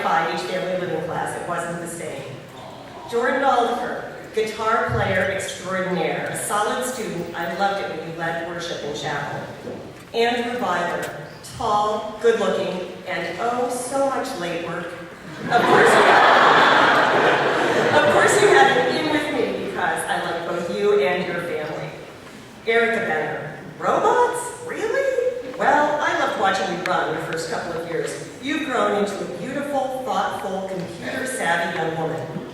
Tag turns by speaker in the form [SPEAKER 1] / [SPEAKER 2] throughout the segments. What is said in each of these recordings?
[SPEAKER 1] high-five each family living class. It wasn't the same. Jordan Oliver, guitar player extraordinaire, a solid student. I loved it when you led worship in chapel. Andrew Byler, tall, good-looking, and oh, so much late work. Of course you had an in with me because I love both you and your family. Erica Benner, robots? Really? Well, I loved watching you run the first couple of years. You've grown into a beautiful, thoughtful, computer-savvy young woman.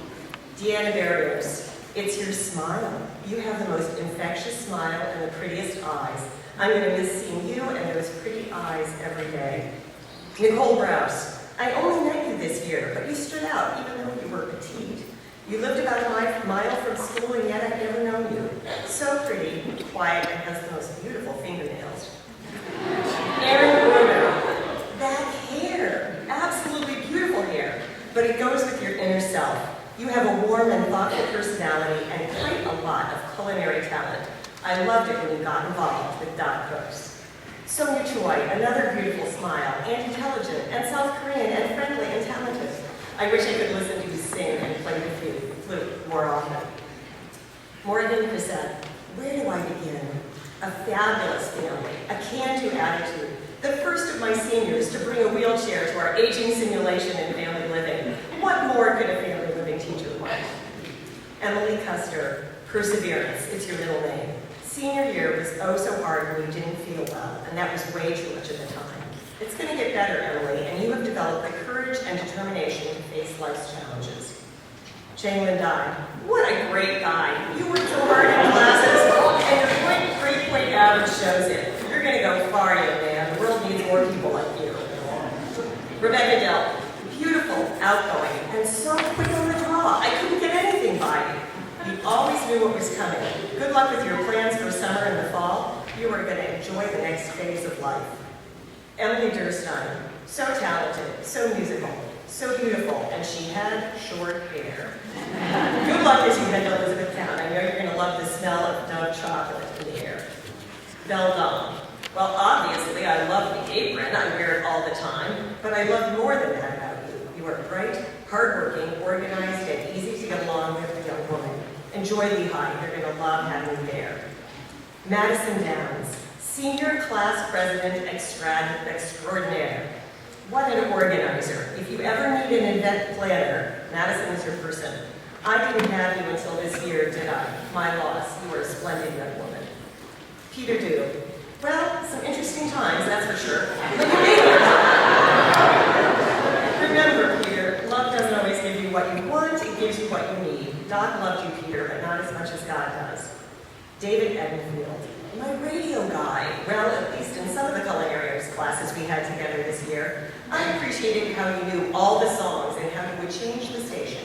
[SPEAKER 1] Deanna Barrios, it's your smile. You have the most infectious smile and the prettiest eyes. I'm going to miss seeing you and those pretty eyes every day. Nicole Browse, I only met you this year, but you stood out even though you were petite. You lived about a mile from school and yet I've never known you. So pretty, quiet, and has the most beautiful fingernails. Erin Bruner, that hair, absolutely beautiful hair, but it goes with your inner self. You have a warm and thoughtful personality and quite a lot of culinary talent. I loved it when you got involved with Dot Cooks. Sonia Choi, another beautiful smile, and intelligent, and South Korean, and friendly, and talented. I wish I could listen to you sing and play the flute more often. Morgan Crissette, where do I begin? A fabulous family, a can-do attitude, the first of my seniors to bring a wheelchair to our aging simulation in family living. What more could a family living teacher want? Emily Custer, perseverance, it's your middle name. Senior year was oh so hard when you didn't feel well, and that was way too much of the time. It's going to get better, Emily, and you have developed the courage and determination to face life's challenges. Jalen Dye, what a great guy. You worked so hard in classes, and your grade point average shows it. You're going to go far, young man. The world needs more people like you. Rebecca Dell, beautiful, outgoing, and so quick on the draw. I couldn't get anything by you. You always knew what was coming. Good luck with your plans for summer and the fall. You are going to enjoy the next phase of life. Emily Durstein, so talented, so musical, so beautiful, and she had short hair. Good luck as you head to Elizabethtown. I know you're going to love the smell of Dove chocolate in the air. Belle Dom, well, obviously, I love the apron. I wear it all the time, but I love more than that about you. You are bright, hardworking, organized, and easy to get along with a young woman. Enjoy Lehigh. You're going to love having you there. Madison Downs, Senior Class President Extraordinaire. What an organizer. If you ever need an event planner, Madison is your person. I didn't have you until this year, did I? My loss. You were a splendid young woman. Peter Dew. Well, some interesting times, that's for sure. But you made it. Remember, Peter, love doesn't always give you what you want, it gives you what you need. Doc loved you, Peter, but not as much as God does. David Edenfield, my radio guy. Well, at least in some of the culinary arts classes we had together this year, I appreciated how you knew all the songs and how you would change the station.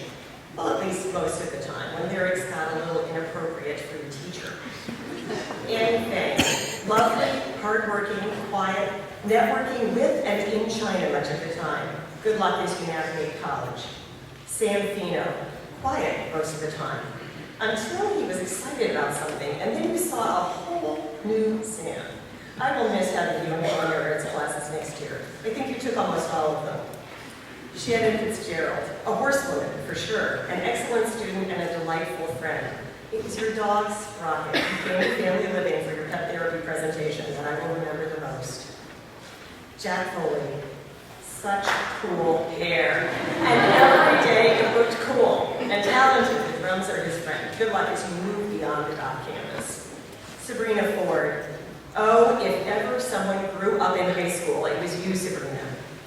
[SPEAKER 1] Well, at least most of the time, when lyrics got a little inappropriate for your teacher. Annie Fang, lovely, hardworking, quiet, networking with and in China much of the time. Good luck as you navigate college. Sam Fino, quiet most of the time, until he was excited about something, and then you saw a whole new Sam. I will miss having you in culinary arts classes next year. I think you took almost all of them. Shannon Fitzgerald, a horsewoman for sure, an excellent student and a delightful friend. It was your dog, Sprocket, who came to family living for your pet therapy presentation that I will remember the most. Jack Foley, such cool hair. And every day it looked cool and talented. The drums are his friend. Good luck as you move beyond the top canvas. Sabrina Ford. Oh, if ever someone grew up in high school, it was you, Sabrina.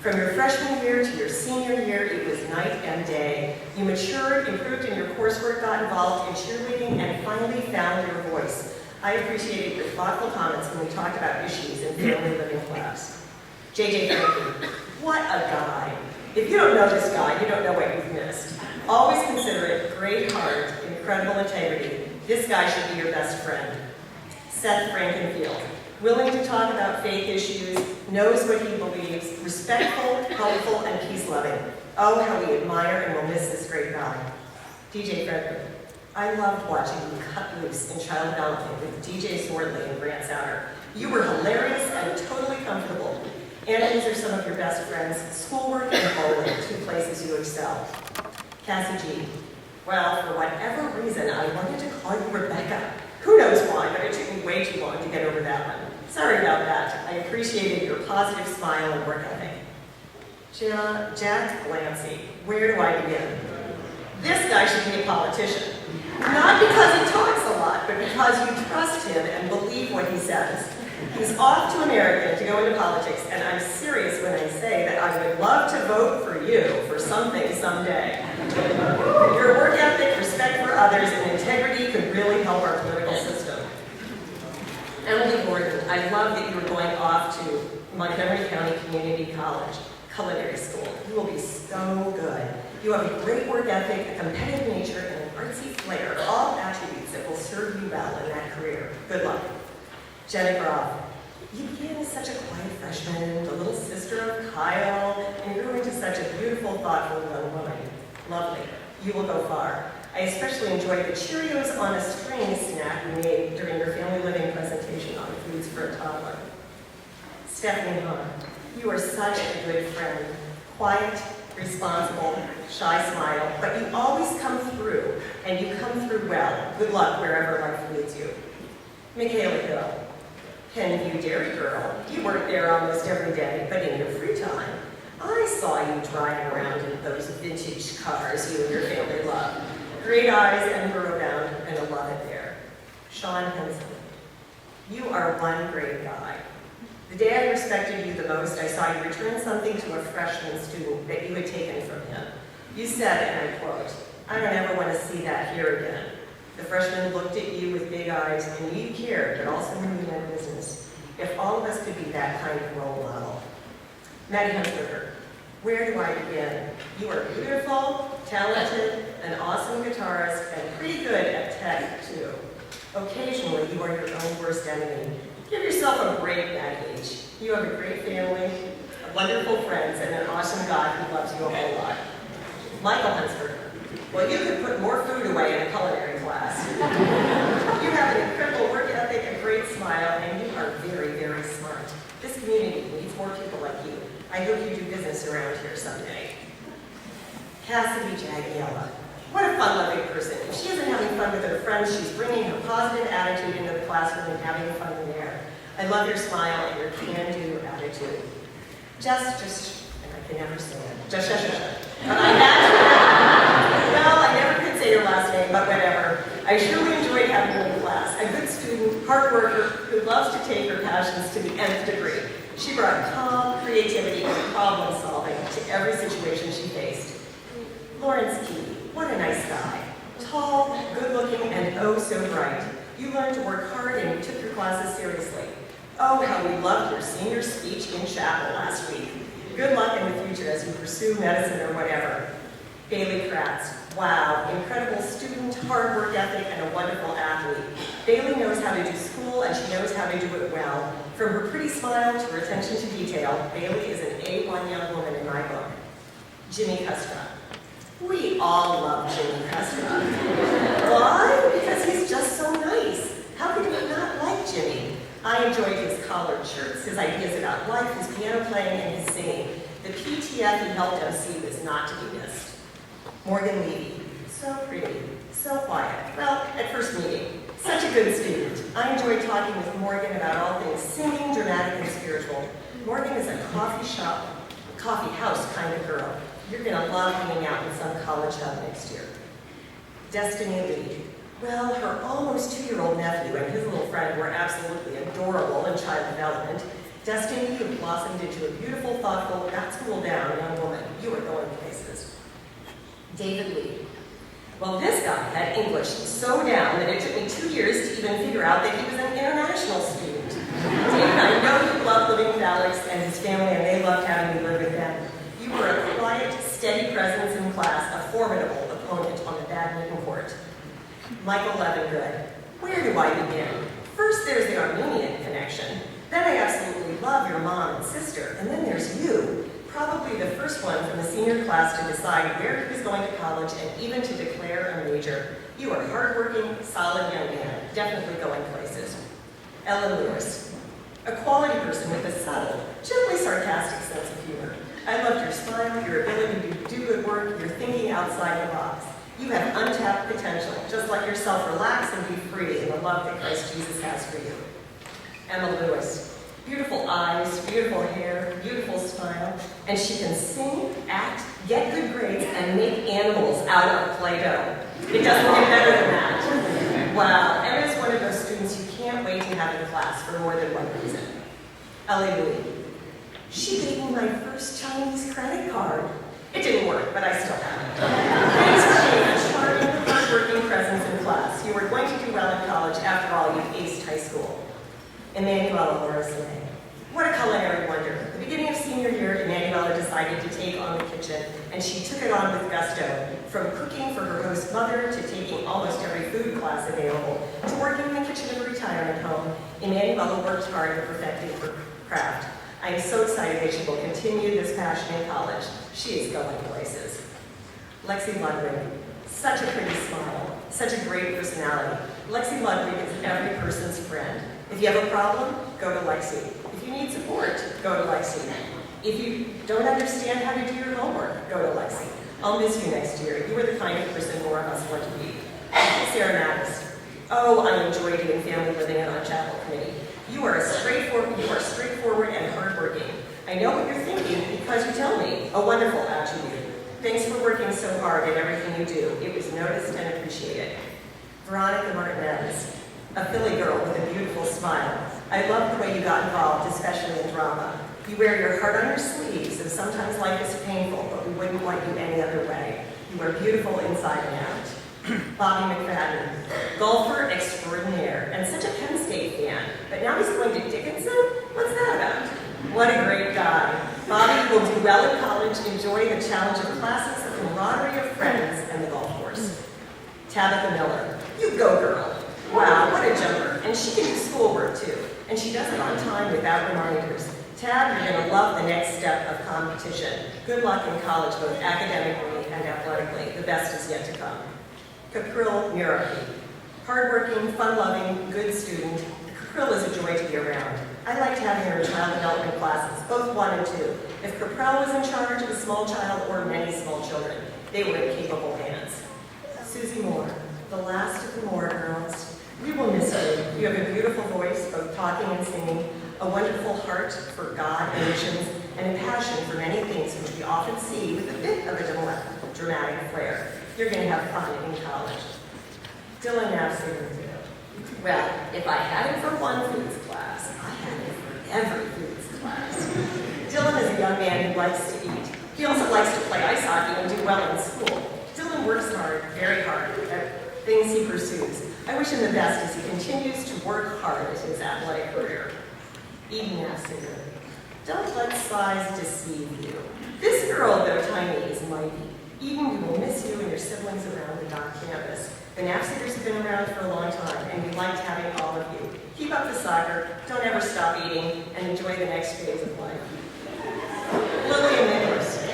[SPEAKER 1] From your freshman year to your senior year, it was night and day. You matured, improved in your coursework, got involved in cheerleading, and finally found your voice. I appreciated your thoughtful comments when we talked about issues in family living class. JJ Frankie, what a guy. If you don't know this guy, you don't know what you've missed. Always considerate, great heart, incredible integrity. This guy should be your best friend. Seth Frankenfield, willing to talk about faith issues, knows what he believes, respectful, helpful, and peace-loving. Oh, how we admire and will miss this great guy. DJ Frederick, I loved watching you cut loose in Child Development with DJ Swordley and Grant Souter. You were hilarious and totally comfortable. And these are some of your best friends, schoolwork and bowling, 2 places places you excel. Cassie G. Well, for whatever reason, I wanted to call you Rebecca. Who knows why, but it took me way too long to get over that one. Sorry about that. I appreciated your positive smile and work ethic. Jack Glancy. Where do I begin? This guy should be a politician. Not because he talks a lot, but because you trust him and believe what he says. He's off to America to go into politics, and I'm serious when I say that I would love to vote for you for something someday. Your work ethic, respect for others, and integrity could really help our political system. Emily Gordon, I love that you are going off to Montgomery County Community College Culinary School. You will be so good. You have a great work ethic, a competitive nature, and an artsy flair, all attributes that will serve you well in that career. Good luck. Jenny Groff, you began as such a quiet freshman, the little sister of Kyle, and grew into such a beautiful, thoughtful young woman. Lovely. You will go far. I especially enjoyed the Cheerios on a string snack we made during your family living presentation on foods for a toddler. Stephanie Hahn, you are such a good friend. Quiet, responsible, shy smile, but you always come through, and you come through well. Good luck wherever life leads you. Michaela Hill, Penview Dairy Girl, you weren't there almost every day, but in your free time, I saw you driving around in those vintage cars you and your family love. Great eyes and burrow-bound, and a love it there. Sean Henson, you are one great guy. The day I respected you the most, I saw you return something to a freshman student that you had taken from him. You said, and I quote, "I don't ever want to see that here again." The freshman looked at you with big eyes, and you cared, but also knew you meant business. If all of us could be that kind of role model. Maddie Hunsberger, where do I begin? You are beautiful, talented, an awesome guitarist, and pretty good at tech, too. Occasionally, you are your own worst enemy. Give yourself a break that age. You have a great family, wonderful friends, and an awesome God who loves you a whole lot. Michael Hunsberger, well, you could put more food away in a culinary class. You have an incredible work ethic, a great smile, and you are very, very smart. This community needs more people like you. I hope you do business around here someday. Cassidy Jagiella. What a fun-loving person. If she isn't having fun with her friends, she's bringing her positive attitude into the classroom and having fun in there. I love your smile and your can-do attitude. And I can never say it. But I never could say your last name, but whatever. I surely enjoyed having you in class. A good student, hard worker, who loves to take her passions to the nth degree. She brought calm, creativity, and problem solving to every situation she faced. Lawrence Key, what a nice guy. Tall, good-looking, and oh so bright. You learned to work hard and you took your classes seriously. Oh, how we loved your senior speech in chapel last week. Good luck in the future as you pursue medicine or whatever. Bailey Kratz, wow, incredible student, hard work ethic, and a wonderful athlete. Bailey knows how to do school, and she knows how to do it well. From her pretty smile to her attention to detail, Bailey is an A1 young woman in my book. Jimmy Custra. We all love Jimmy Custra. Why? Because he's just so nice. How could we not like Jimmy? I enjoyed his collared shirts, his ideas about life, his piano playing, and his singing. The PTF he helped MC was not to be missed. Morgan Levy, so pretty, so quiet. Well, at first meeting, such a good student. I enjoyed talking with Morgan about all things singing, dramatic, and spiritual. Morgan is a coffee house kind of girl. You're gonna love hanging out in some college hub next year. Destiny Lee. Well, her almost 2-year-old nephew and his little friend were absolutely adorable in child development. Destiny, you have blossomed into a beautiful, thoughtful, not-school-down young woman. You are going places. David Lee. Well, this guy had English so down that it took me 2 years to even figure out that he was an international student. David, I know you love living with Alex and his family, and they loved having you live with them. You were a quiet, steady presence in class, a formidable opponent on the badminton court. Michael Levengood. Where do I begin? First, there's the Armenian connection. Then I absolutely love your mom and sister. And then there's you, probably the first one from the senior class to decide where he was going to college and even to declare a major. You are hardworking, solid young man, definitely going places. Ellen Lewis. A quality person with a subtle, gently sarcastic sense of humor. I loved your smile, your ability to do do good work, you're thinking outside the box. You have untapped potential, just like yourself. Relax and be free in the love that Christ Jesus has for you. Emma Lewis, beautiful eyes, beautiful hair, beautiful smile, and she can sing, act, get good grades, and make animals out of Play-Doh. It doesn't get better than that. Wow, Emma is one of those students you can't wait to have in class for more than one reason. Ellie Louie. She gave me my first Chinese credit card. It didn't work, but I still have it. Thanks for being a charming, hard-working presence in class. You are going to do well in college. After all, you've aced high school. Emmanuela Morrison. What a culinary wonder. At the beginning of senior year, Emmanuela decided to take on the kitchen, and she took it on with gusto. From cooking for her host mother to taking almost every food class available to working in the kitchen of a retirement home, Emmanuela worked hard at perfecting her craft. I am so excited that she will continue this passion in college. She is going places. Lexi Ludwig, such a pretty smile, such a great personality. Lexi Ludwig is every person's friend. If you have a problem, go to Lexi. If you need support, go to Lexi. If you don't understand how to do your homework, go to Lexi. I'll miss you next year. You are the kind of person more of us want to be. Sarah Mattis. Oh, I enjoy doing family living and on chapel committee. You are straightforward and hardworking. I know what you're thinking because you tell me. A wonderful attribute. Thanks for working so hard at everything you do. It was noticed and appreciated. Veronica Martinez, a Philly girl with a beautiful smile. I love the way you got involved, especially in drama. You wear your heart on your sleeves, and sometimes life is painful, but we wouldn't want you any other way. You are beautiful inside and out. Bobby McFadden, golfer extraordinaire, and such a Penn State fan, but now he's going to Dickinson? What's that about? What a great guy. Bobby will do well in college, enjoy the challenge of classes, the camaraderie of friends, and the golf course. Tabitha Miller, you go girl. Wow, what a jumper. And she can do schoolwork too, and she does it on time without reminders. Tab, you're going to love the next step of competition. Good luck in college, both academically and athletically. The best is yet to come. Capril Muraki, hardworking, fun-loving, good student. Capril is a joy to be around. I liked having her in child development classes, both 1 and 2. If Capril was in charge of a small child or many small children, they were in capable hands. Susie Moore, the last of the Moore girls. We will miss you. You have a beautiful voice, both talking and singing, a wonderful heart for God and missions, and a passion for many things which we often see with a bit of a dramatic flair. You're going to have fun in college. Dylan Nafsinger. Well, if I had it for one foods class, I had it for every foods class. Dylan is a young man who likes to eat. He also likes to play ice hockey and do well in school. Dylan works hard, very hard, at things he pursues. I wish him the best as he continues to work hard at his athletic career. Eden Nafsinger. Don't let size deceive you. This girl, though tiny, is mighty. Eden, we will miss you and your siblings around the dark campus. The Nafsigers have been around for a long time, and we liked having all of you. Keep up the soccer, don't ever stop eating, and enjoy the next phase of life. Lillian Nicholas.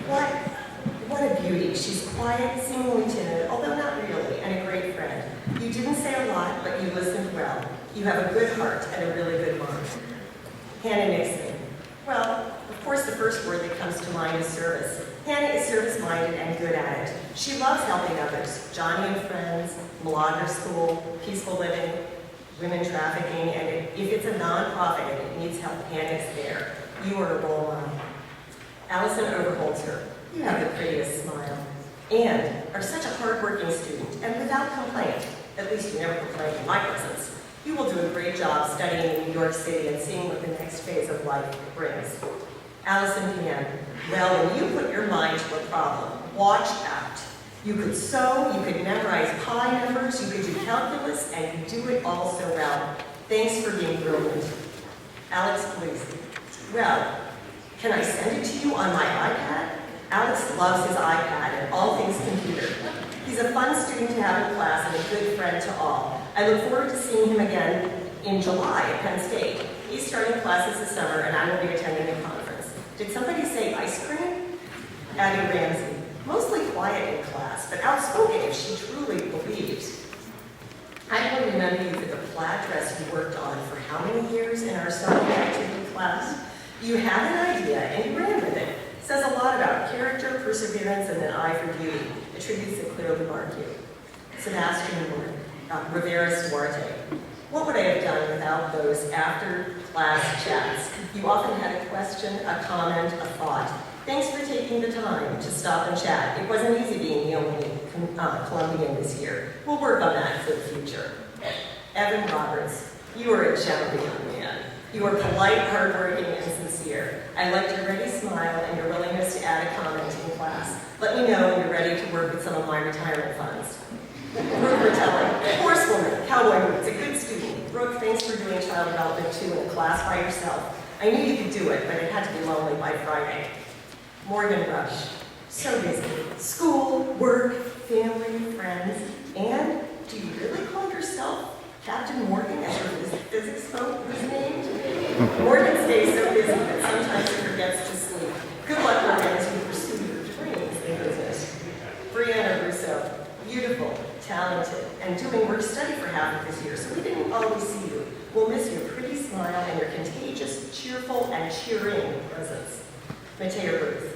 [SPEAKER 1] What a beauty. She's quiet, seemingly timid, although not really, and a great friend. You didn't say a lot, but you listened well. You have a good heart and a really good mind. Hannah Nixon. Well, of course, the first word that comes to mind is service. Hannah is service-minded and good at it. She loves helping others. Johnny and Friends, Milagro School, Peaceful Living, women trafficking, and if it's a nonprofit and it needs help, Hannah's there. You are a role model. Allison Overholzer, you have the prettiest smile, and are such a hardworking student, and without complaint. At least you never complain in my presence. You will do a great job studying in New York City and seeing what the next phase of life brings. Allison Pian, well, when you put your mind to a problem, watch out. You could sew, you could memorize pi numbers, you could do calculus, and you do it all so well. Thanks for being brilliant. Alex Polisi, well, can I send it to you on my iPad? Alex loves his iPad and all things computer. He's a fun student to have in class and a good friend to all. I look forward to seeing him again in July at Penn State. He's starting classes this summer and I will be attending a conference. Did somebody say ice cream? Addie Ramsey, mostly quiet in class, but outspoken if she truly believes. I will remember you for the plaid dress you worked on for how many years in our summer activity class? You had an idea and you ran with it. Says a lot about character, perseverance, and an eye for beauty, attributes that clearly mark you. Sebastian Rivera Duarte. What would I have done without those after-class chats? You often had a question, a comment, a thought. Thanks for taking the time to stop and chat. It wasn't easy being the only Colombian this year. We'll work on that for the future. Evan Roberts, you are a gentleman young man. You are polite, hardworking, and sincere. I liked your ready smile and your willingness to add a comment in class. Let me know when you're ready to work with some of my retirement funds. Brooke Bertelli, horsewoman, cowboy boots, a good student. Brooke, thanks for doing child development too in a class by yourself. I knew you could do it, but it had to be lonely by Friday. Morgan Rush, so busy. School, work, family, friends, and do you really call yourself Captain Morgan as your physics boat was named? Morgan stays so busy that sometimes he forgets to sleep. Good luck, Morgan, as you pursue your dreams in business. Brianna Russo, beautiful, talented, and doing work study for half of this year, so we didn't always see you. We'll miss your pretty smile and your contagious, cheerful, and cheering presence. Matea Ruth.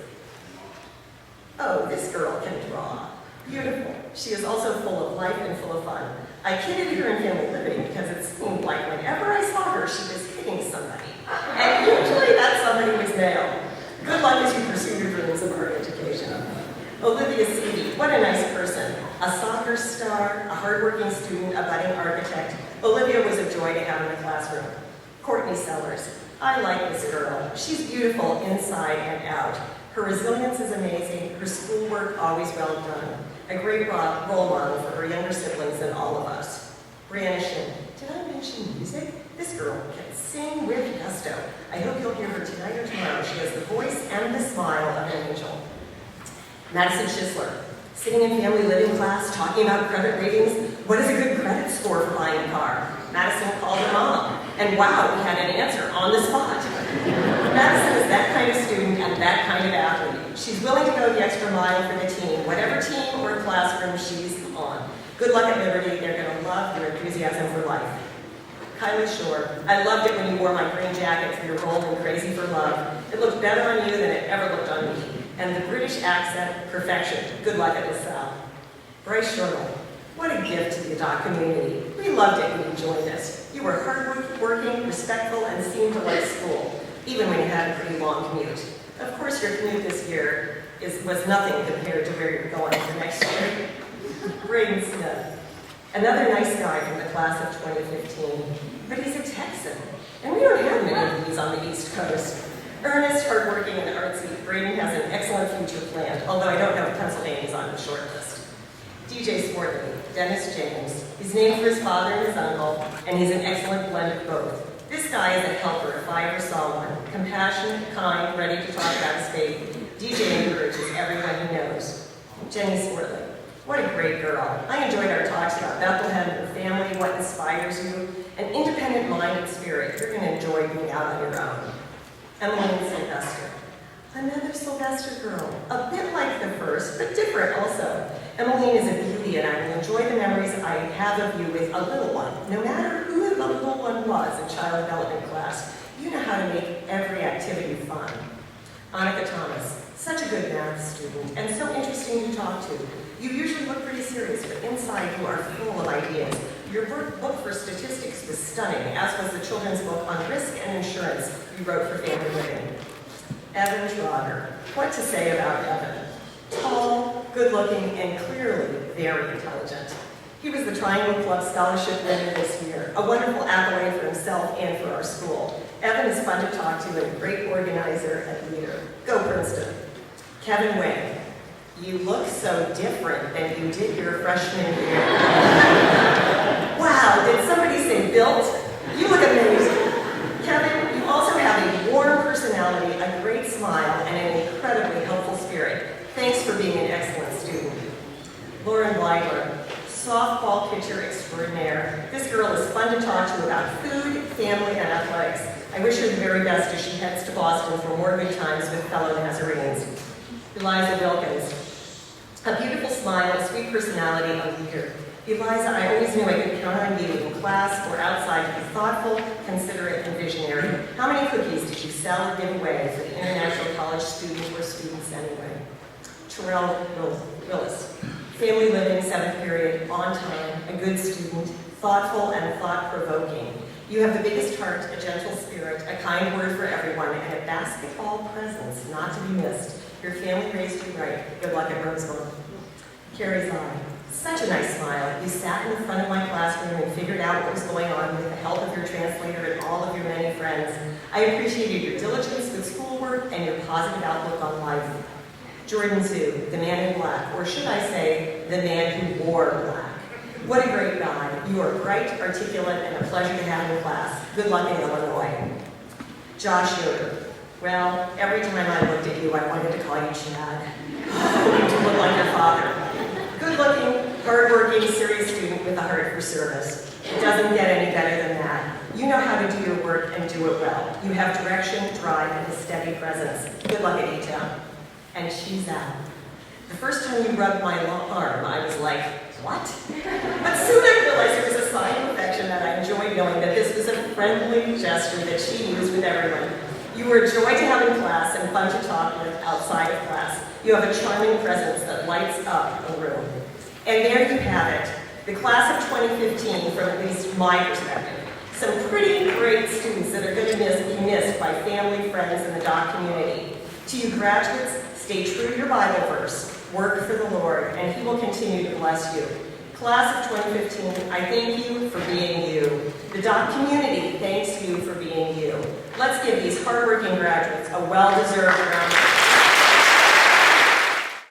[SPEAKER 1] Oh, this girl can draw. Beautiful. She is also full of life and full of fun. I kidded her in Family Living because it seemed like whenever I saw her, she was hitting somebody. And usually that somebody was male. Good luck as you pursue your dreams of art education. Olivia Seavey, what a nice person. A soccer star, a hardworking student, a budding architect. Olivia was a joy to have in the classroom. Courtney Sellers, I like this girl. She's beautiful inside and out. Her resilience is amazing, her schoolwork always well done. A great role model for her younger siblings and all of us. Brianna Shin, did I mention music? This girl can sing with gusto. I hope you'll hear her tonight or tomorrow. She has the voice and the smile of an angel. Madison Schisler, sitting in Family Living class, talking about credit ratings. What is a good credit score for buying a car? Madison called her mom, and wow, we had an answer on the spot. Madison is that kind of student and that kind of athlete. She's willing to go the extra mile for the team, whatever team or classroom she's on. Good luck at Liberty. They're going to love your enthusiasm for life. Kylie Shore, I loved it when you wore my green jacket for your role in Crazy for Love. It looked better on you than it ever looked on me. And the British accent, perfection. Good luck at LaSalle. Bryce Sherman, what a gift to the ADOT community. We loved it when you joined us. You were hardworking, respectful, and seemed to like school, even when you had a pretty long commute. Of course, your commute this year was nothing compared to where you're going for next year. Braden Smith, another nice guy from the class of 2015, but he's a Texan, and we don't have many of these on the East Coast. Earnest, hardworking, and artsy, Braden has an excellent future planned, although I don't know if Pennsylvania's on the short list. DJ Sportley, Dennis James. He's named for his father and his uncle, and he's an excellent blend of both. This guy is a helper if I ever saw one. Compassionate, kind, ready to talk about his faith. DJ encourages everyone he knows. Jenny Sportley, what a great girl. I enjoyed our talks about Bethlehem, your family, what inspires you. An independent mind and spirit. You're going to enjoy being out on your own. Emmeline Sylvester. Another Sylvester girl, a bit like the first, but different also. Emmeline is a beauty, and I will enjoy the memories I have of you with a little one. No matter who the little one was in child development class, you know how to make every activity fun. Annika Thomas, such a good math student, and so interesting to talk to. You usually look pretty serious, but inside you are full of ideas. Your book for statistics was stunning, as was the children's book on risk and insurance you wrote for Family Living. Evan Trotter. What to say about Evan? Tall, good-looking, and clearly very intelligent. He was the Triangle Club Scholarship winner this year, a wonderful accolade for himself and for our school. Evan is fun to talk to and a great organizer and leader. Go Princeton. Kevin Wayne. You look so different than you did your freshman year. Wow, did somebody say built? You look amazing. Kevin, you also have a warm personality, a great smile, and an incredibly helpful spirit. Thanks for being an excellent student. Lauren Bleigler, softball pitcher extraordinaire. This girl is fun to talk to about food, family, and athletics. I wish her the very best as she heads to Boston for more good times with fellow Nazarenes. Eliza Wilkins, a beautiful smile, a sweet personality, a leader. Eliza, I always knew I could count on you in class or outside to be thoughtful, considerate, and visionary. How many cookies did you sell or give away for the international college students or students anyway? Terrell Willis. Family living, 7th period, on time, a good student, thoughtful and thought-provoking. You have the biggest heart, a gentle spirit, a kind word for everyone, and a basketball presence not to be missed. Your family raised you right. Good luck at Rosemont. Carrie's eye. Such a nice smile. You sat in the front of my classroom and figured out what was going on with the help of your translator and all of your many friends. I appreciated your diligence with schoolwork and your positive outlook on life. Jordan Sue, the man in black, or should I say, the man who wore black. What a great guy. You are bright, articulate, and a pleasure to have in class. Good luck in Illinois. Josh Yoder. Well, every time I looked at you, I wanted to call you Chad. You do look like your father. Good-looking, hard-working, serious student with a heart for service. It doesn't get any better than that. You know how to do your work and do it well. You have direction, drive, and a steady presence. Good luck at E-Town. And she's out. The first time you rubbed my arm, I was like, what? But soon I realized it was a sign of affection that I enjoyed knowing that this was a friendly gesture that she used with everyone. You were a joy to have in class and fun to talk with outside of class. You have a charming presence that lights up a room. And there you have it, the class of 2015 from at least my perspective. Some pretty great students that are going to be missed by family, friends, and the doc community. To you graduates, stay true to your Bible verse, work for the Lord, and He will continue to bless you. Class of 2015, I thank you for being you. The doc community thanks you for being you. Let's give these hardworking graduates a well-deserved round of applause.